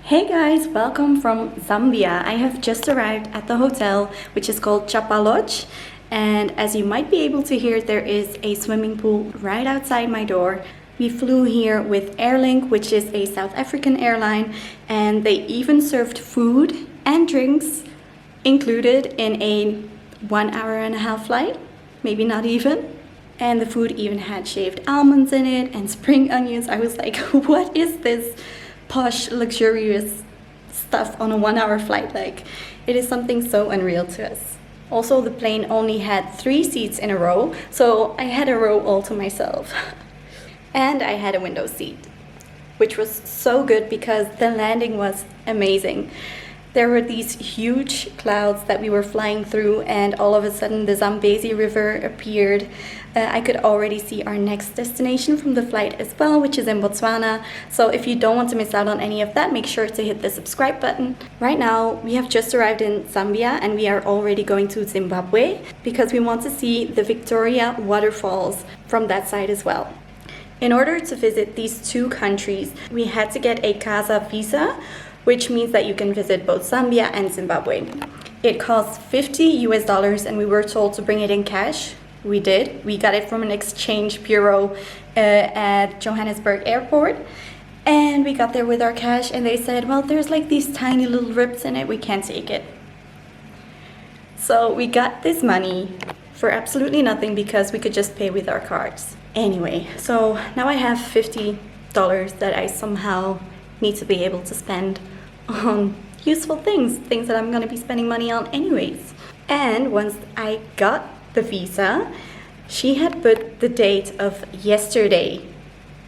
Hey guys, welcome from Zambia. I have just arrived at the hotel, which is called Chapa Lodge. And as you might be able to hear, there is a swimming pool right outside my door. We flew here with Airlink, which is a South African airline, and they even served food and drinks included in a 1.5 hour flight, maybe not even. And the food even had shaved almonds in it and spring onions. I was like, what is this posh, luxurious stuff on a 1 hour flight? Like, it is something so unreal to us. Also, the plane only had 3 seats in a row, so I had a row all to myself. And I had a window seat, which was so good because the landing was amazing. There were these huge clouds that we were flying through, and all of a sudden the Zambezi River appeared. I could already see our next destination from the flight as well, which is in Botswana. So if you don't want to miss out on any of that, make sure to hit the subscribe button. Right now, we have just arrived in Zambia and we are already going to Zimbabwe because we want to see the Victoria waterfalls from that side as well. In order to visit these 2 countries, we had to get a CASA visa, which means that you can visit both Zambia and Zimbabwe. It costs $50 and we were told to bring it in cash. We did. We got it from an exchange bureau at Johannesburg airport. And we got there with our cash and they said, well, there's like these tiny little rips in it, we can't take it. So we got this money for absolutely nothing because we could just pay with our cards. Anyway, so now I have $50 that I somehow need to be able to spend on useful things that I'm going to be spending money on anyways. And once I got the visa, she had put the date of yesterday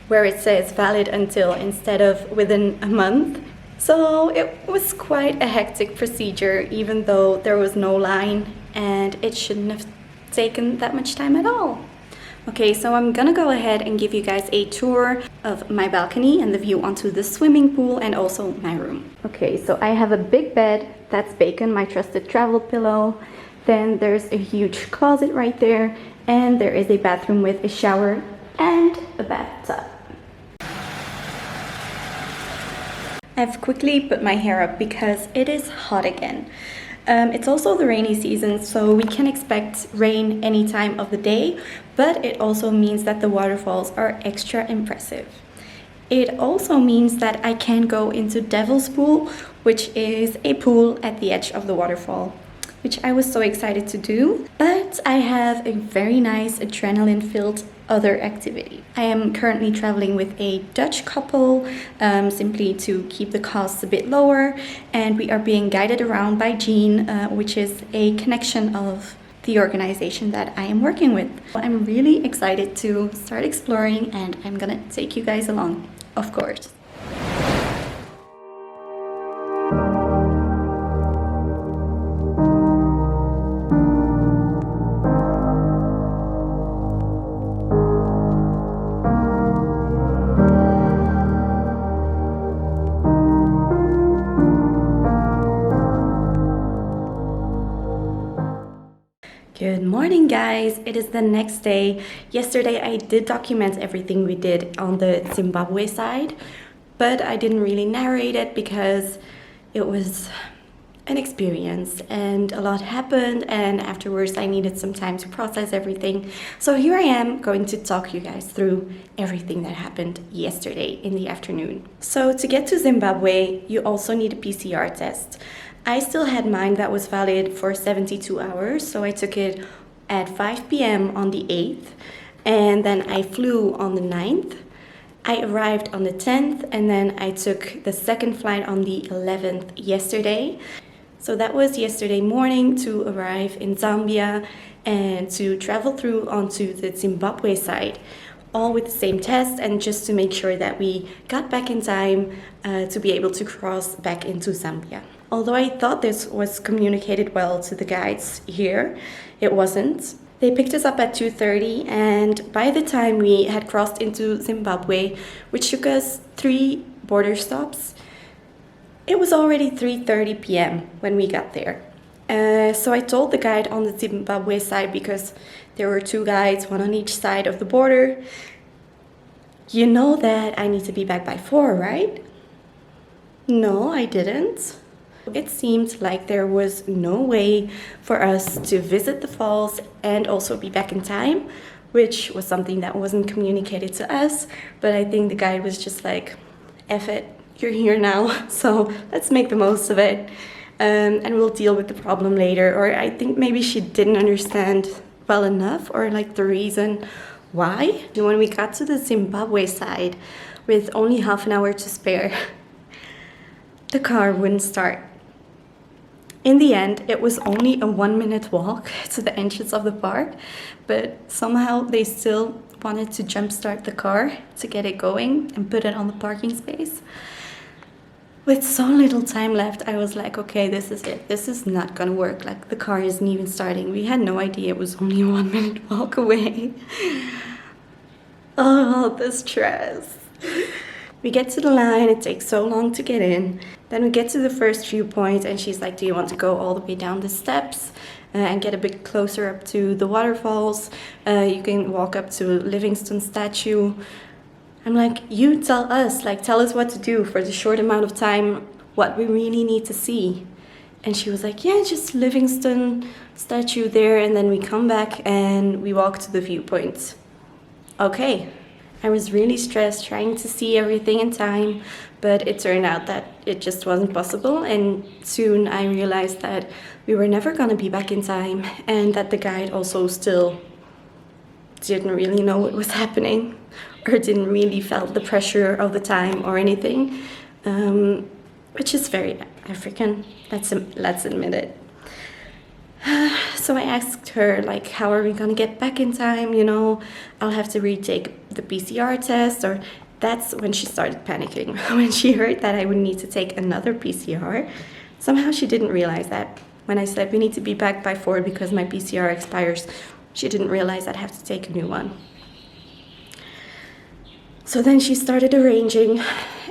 where it says valid until instead of within a month. So it was quite a hectic procedure, even though there was no line and it shouldn't have taken that much time at all. Okay, so I'm gonna go ahead and give you guys a tour of my balcony and the view onto the swimming pool and also my room. Okay, so I have a big bed, that's Bacon, my trusted travel pillow. Then there's a huge closet right there, and there is a bathroom with a shower and a bathtub. I've quickly put my hair up because it is hot again. It's also the rainy season, so we can expect rain any time of the day, but it also means that the waterfalls are extra impressive. It also means that I can go into Devil's Pool, which is a pool at the edge of the waterfall, which I was so excited to do, but I have a very nice adrenaline-filled other activity. I am currently traveling with a Dutch couple, simply to keep the costs a bit lower, and we are being guided around by Jean, which is a connection of the organization that I am working with. I'm really excited to start exploring, and I'm gonna take you guys along, of course. Good morning, guys. It is the next day. Yesterday I did document everything we did on the Zimbabwe side, but I didn't really narrate it because it was an experience and a lot happened, and afterwards I needed some time to process everything. So here I am going to talk you guys through everything that happened yesterday in the afternoon. So to get to Zimbabwe, you also need a PCR test. I still had mine that was valid for 72 hours, so I took it at 5 p.m. on the 8th, and then I flew on the 9th. I arrived on the 10th, and then I took the second flight on the 11th yesterday. So that was yesterday morning to arrive in Zambia and to travel through onto the Zimbabwe side, all with the same test, and just to make sure that we got back in time to be able to cross back into Zambia. Although I thought this was communicated well to the guides here, it wasn't. They picked us up at 2:30, and by the time we had crossed into Zimbabwe, which took us 3 border stops, it was already 3:30 p.m. when we got there. So I told the guide on the Zimbabwe side, because there were 2 guides, one on each side of the border, you know that I need to be back by 4, right? No, I didn't. It seemed like there was no way for us to visit the falls and also be back in time, which was something that wasn't communicated to us. But I think the guide was just like, F it, you're here now, so let's make the most of it. And we'll deal with the problem later. Or I think maybe she didn't understand well enough, or like the reason why. And when we got to the Zimbabwe side with only half an hour to spare, the car wouldn't start. In the end, it was only a 1-minute walk to the entrance of the park, but somehow they still wanted to jumpstart the car to get it going and put it on the parking space. With so little time left, I was like, okay, this is it. This is not gonna work. Like, the car isn't even starting. We had no idea it was only a 1-minute walk away. Oh, the stress. We get to the line, it takes so long to get in. Then we get to the first viewpoint and she's like, do you want to go all the way down the steps and get a bit closer up to the waterfalls? You can walk up to Livingstone statue. I'm like, you tell us, like, tell us what to do for the short amount of time, what we really need to see. And she was like, yeah, just Livingstone statue there, and then we come back and we walk to the viewpoint. Okay. I was really stressed trying to see everything in time, but it turned out that it just wasn't possible. And soon I realized that we were never going to be back in time, and that the guide also still didn't really know what was happening, or didn't really felt the pressure of the time or anything, which is very African, let's admit it. So I asked her, like, how are we gonna get back in time? You know, I'll have to retake the PCR test. Or that's when she started panicking. When she heard that I would need to take another PCR. Somehow she didn't realize that. When I said we need to be back by 4 because my PCR expires, she didn't realize I'd have to take a new one. So then she started arranging,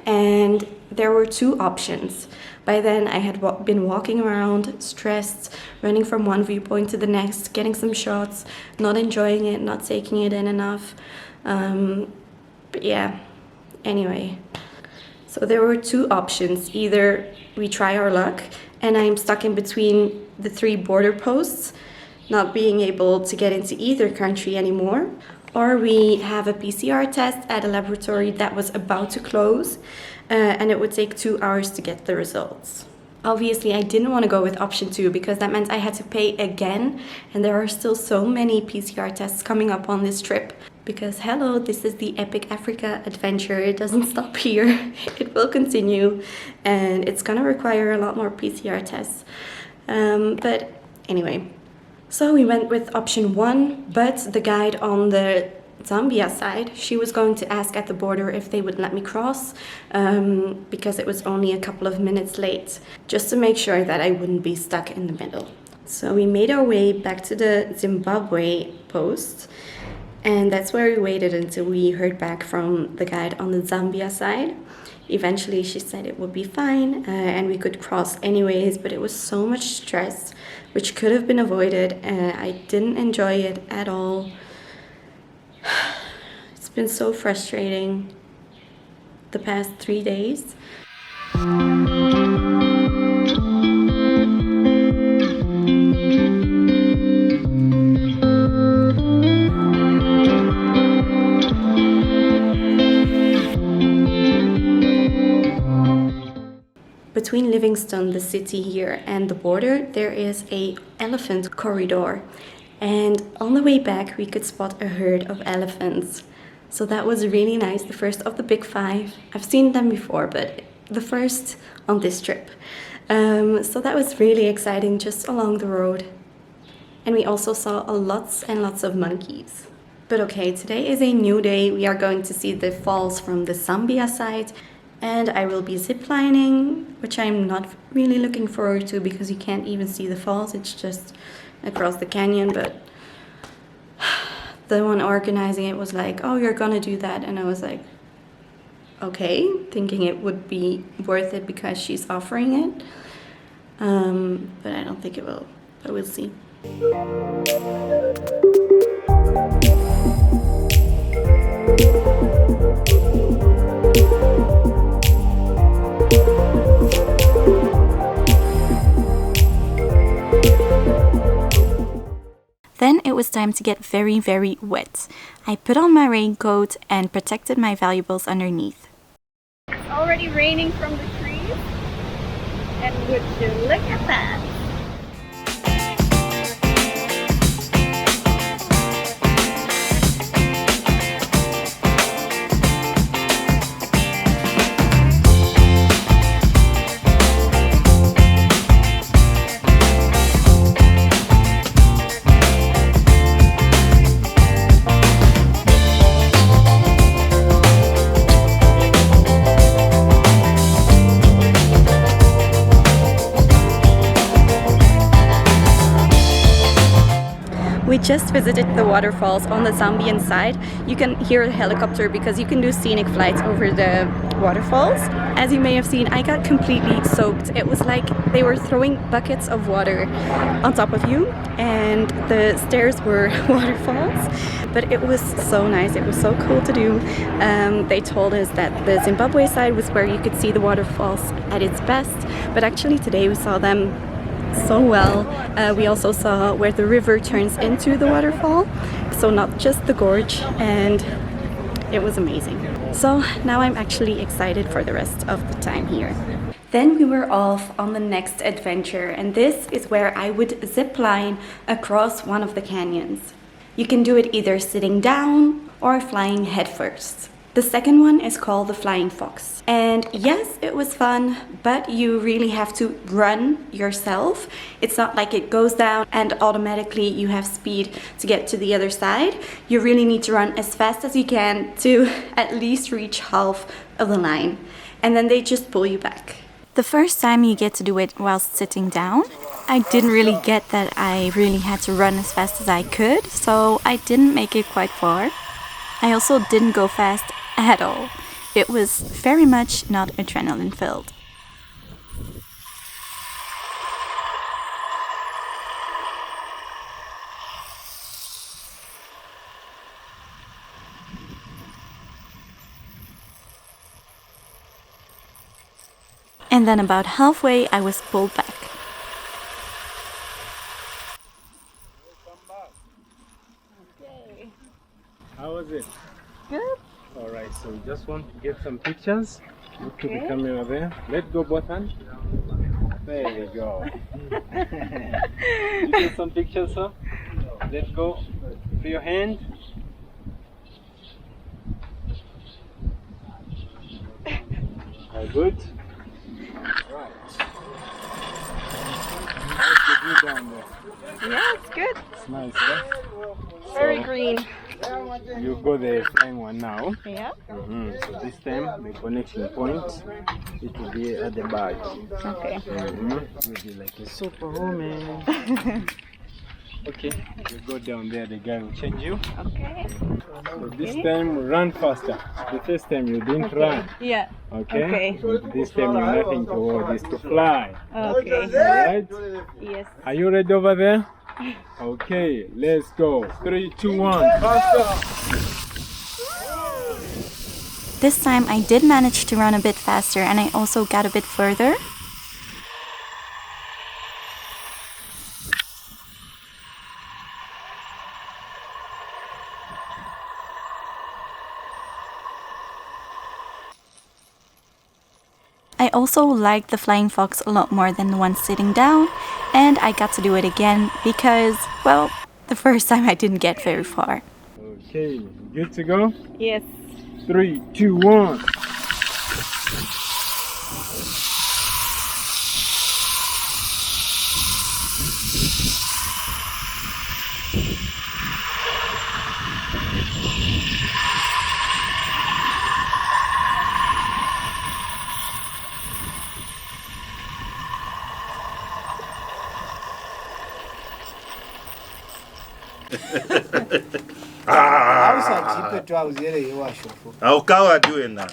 and there were 2 options. By then I had been walking around, stressed, running from one viewpoint to the next, getting some shots, not enjoying it, not taking it in enough. But yeah, anyway. So there were 2 options. Either we try our luck, and I'm stuck in between the 3 border posts, not being able to get into either country anymore, or we have a PCR test at a laboratory that was about to close, and it would take 2 hours to get the results. Obviously, I didn't want to go with option 2 because that meant I had to pay again, and there are still so many PCR tests coming up on this trip. Because hello, this is the Epic Africa adventure. It doesn't stop here. It will continue, and it's gonna require a lot more PCR tests. But anyway, so we went with option 1, but the guide on the Zambia side, she was going to ask at the border if they would let me cross, because it was only a couple of minutes late, just to make sure that I wouldn't be stuck in the middle. So we made our way back to the Zimbabwe post, and that's where we waited until we heard back from the guide on the Zambia side. Eventually she said it would be fine, and we could cross anyways, but it was so much stress, which could have been avoided, and I didn't enjoy it at all. It's been so frustrating the past 3 days. Between Livingstone, the city here, and the border, there is an elephant corridor. And on the way back, we could spot a herd of elephants. So that was really nice, the first of the big 5. I've seen them before, but the first on this trip. So that was really exciting, just along the road. And we also saw lots and lots of monkeys. But okay, today is a new day. We are going to see the falls from the Zambia side. And I will be ziplining, which I'm not really looking forward to because you can't even see the falls. It's just across the canyon, but the one organizing it was like, oh, you're gonna do that, and I was like, okay, thinking it would be worth it because she's offering it, but I don't think it will, but we'll see. was time to get very, very wet. I put on my raincoat and protected my valuables underneath. It's already raining from the trees, and would you look at that? We just visited the waterfalls on the Zambian side. You can hear a helicopter because you can do scenic flights over the waterfalls. As you may have seen, I got completely soaked. It was like they were throwing buckets of water on top of you, and the stairs were waterfalls. But it was so nice. It was so cool to do. They told us that the Zimbabwe side was where you could see the waterfalls at its best, but actually today we saw them so well. We also saw where the river turns into the waterfall, so not just the gorge, and it was amazing. So now I'm actually excited for the rest of the time here. Then we were off on the next adventure, and this is where I would zip line across one of the canyons. You can do it either sitting down or flying headfirst. The second one is called the Flying Fox. And yes, it was fun, but you really have to run yourself. It's not like it goes down and automatically you have speed to get to the other side. You really need to run as fast as you can to at least reach half of the line. And then they just pull you back. The first time you get to do it whilst sitting down, I didn't really get that I really had to run as fast as I could, so I didn't make it quite far. I also didn't go fast at all. It was very much not adrenaline filled. And then about halfway I was pulled back. Okay. How was it? Good. Alright, so we just want to get some pictures. Look to the Okay. camera there. Let go both hands. There we go. Get some pictures, sir. Let go. Free your hand. All good. Right. How's the view down there? Yeah, it's good. It's nice, right? Very So, green. You go the flying one now. Yeah. So this time the connection point, it will be at the back. Okay. You'll be like a superwoman. Okay, you go down there, the guy will change you. Okay. So this time run faster. The first time you didn't run. Yeah. Okay? Okay. So this time you're nothing to hold, is to fly. Okay. Alright? Yes. Are you ready over there? Okay, let's go. 3, 2, 1. Faster! This time I did manage to run a bit faster, and I also got a bit further. I also liked the Flying Fox a lot more than the one sitting down, and I got to do it again because, well, the first time I didn't get very far. Okay, good to go? Yes. 3, 2, 1. How are doing now?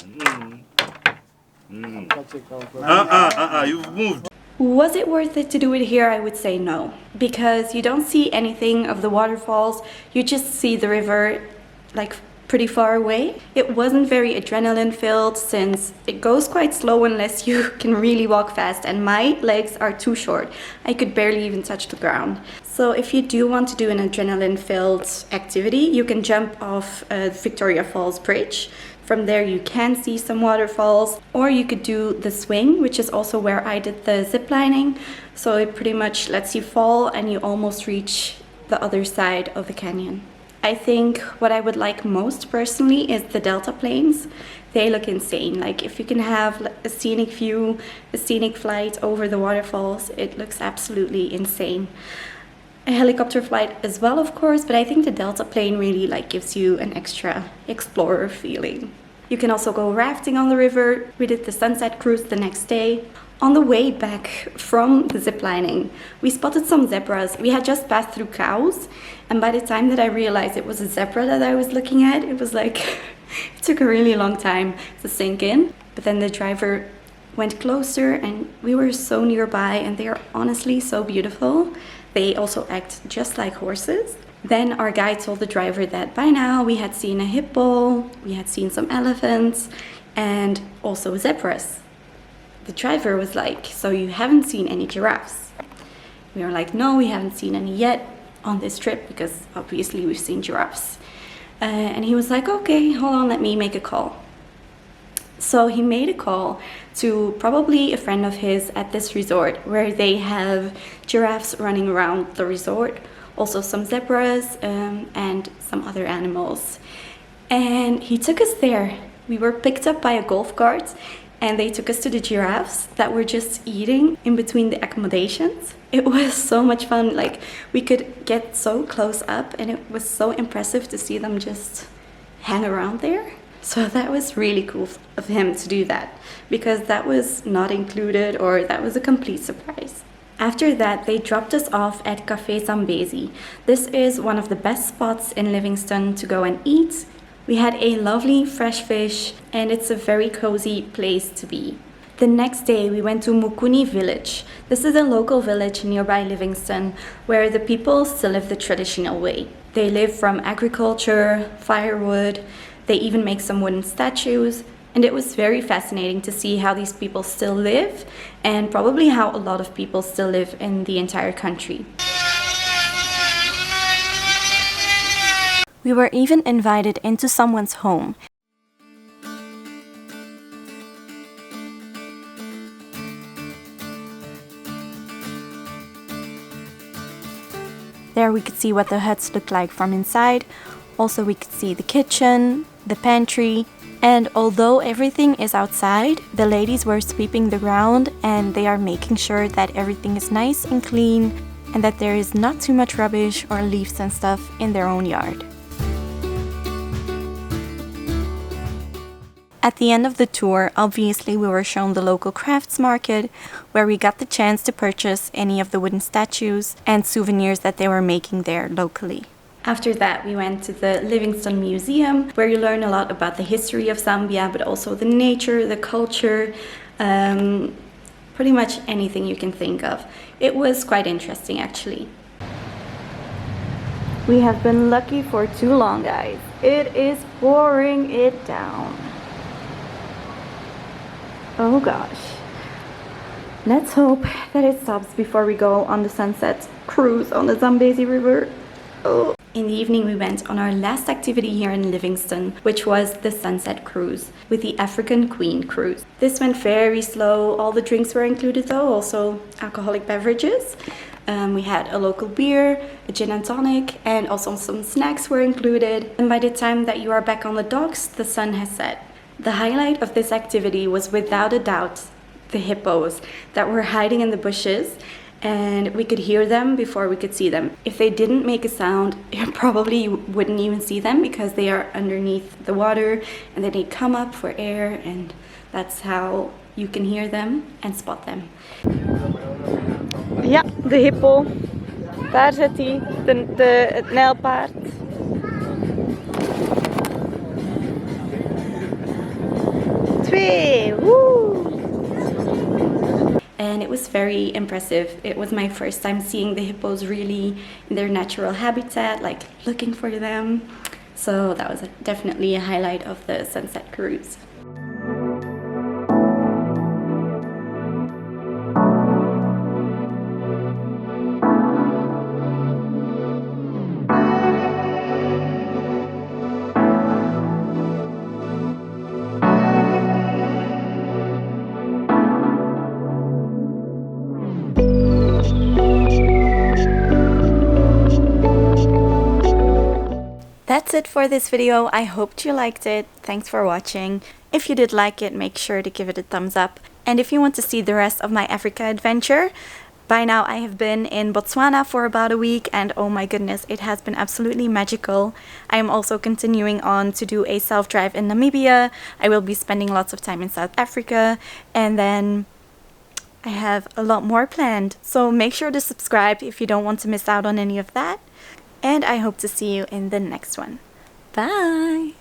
You've moved. Was it worth it to do it here? I would say no, because you don't see anything of the waterfalls. You just see the river like pretty far away. It wasn't very adrenaline filled since it goes quite slow unless you can really walk fast, and my legs are too short. I could barely even touch the ground. So if you do want to do an adrenaline filled activity, you can jump off Victoria Falls Bridge. From there you can see some waterfalls, or you could do the swing, which is also where I did the ziplining. So it pretty much lets you fall and you almost reach the other side of the canyon. I think what I would like most personally is the delta planes. They look insane. Like if you can have a scenic view, a scenic flight over the waterfalls, it looks absolutely insane. A helicopter flight as well, of course, but I think the delta plane really gives you an extra explorer feeling. You can also go rafting on the river. We did the sunset cruise the next day. On the way back from the ziplining, we spotted some zebras. We had just passed through cows, and by the time that I realized it was a zebra that I was looking at, it was like, it took a really long time to sink in. But then the driver went closer and we were so nearby, and they are honestly so beautiful. They also act just like horses. Then our guide told the driver that by now we had seen a hippo, we had seen some elephants, and also zebras. The driver was like, so you haven't seen any giraffes? We were like, no, we haven't seen any yet on this trip, because obviously we've seen giraffes. And he was like, okay, hold on, let me make a call. So he made a call to probably a friend of his at this resort, where they have giraffes running around the resort, also some zebras and some other animals. And he took us there. We were picked up by a golf cart, and they took us to the giraffes that were just eating in between the accommodations. It was so much fun. Like, we could get so close up, and it was so impressive to see them just hang around there. So that was really cool of him to do that, because that was not included, or that was a complete surprise. After that, they dropped us off at Café Zambezi. This is one of the best spots in Livingston to go and eat. We had a lovely fresh fish, and it's a very cozy place to be. The next day we went to Mukuni village. This is a local village nearby Livingston where the people still live the traditional way. They live from agriculture, firewood, they even make some wooden statues, and it was very fascinating to see how these people still live, and probably how a lot of people still live in the entire country. We were even invited into someone's home. There we could see what the huts looked like from inside. Also we could see the kitchen, the pantry, and although everything is outside, the ladies were sweeping the ground, and they are making sure that everything is nice and clean, and that there is not too much rubbish or leaves and stuff in their own yard. At the end of the tour, obviously we were shown the local crafts market, where we got the chance to purchase any of the wooden statues and souvenirs that they were making there locally. After that, we went to the Livingston Museum, where you learn a lot about the history of Zambia, but also the nature, the culture, pretty much anything you can think of. It was quite interesting, actually. We have been lucky for too long, guys. It is pouring it down. Oh gosh. Let's hope that it stops before we go on the sunset cruise on the Zambezi River. Oh. In the evening we went on our last activity here in Livingston, which was the sunset cruise with the African Queen cruise. This went very slow. All the drinks were included though, also alcoholic beverages. We had a local beer, a gin and tonic, and also some snacks were included. And by the time that you are back on the docks, the sun has set. The highlight of this activity was without a doubt the hippos that were hiding in the bushes, and we could hear them before we could see them. If they didn't make a sound, probably you wouldn't even see them, because they are underneath the water, and then they come up for air, and that's how you can hear them and spot them. Ja, de hippo. Daar zit hij, het nijlpaard. Woo! And it was very impressive. It was my first time seeing the hippos really in their natural habitat, like looking for them. So that was definitely a highlight of the sunset cruise. That's it for this video. I hoped you liked it. Thanks for watching. If you did like it, make sure to give it a thumbs up. And if you want to see the rest of my Africa adventure, by now I have been in Botswana for about a week, and oh my goodness, it has been absolutely magical. I am also continuing on to do a self-drive in Namibia. I will be spending lots of time in South Africa, and then I have a lot more planned. So make sure to subscribe if you don't want to miss out on any of that. And I hope to see you in the next one. Bye!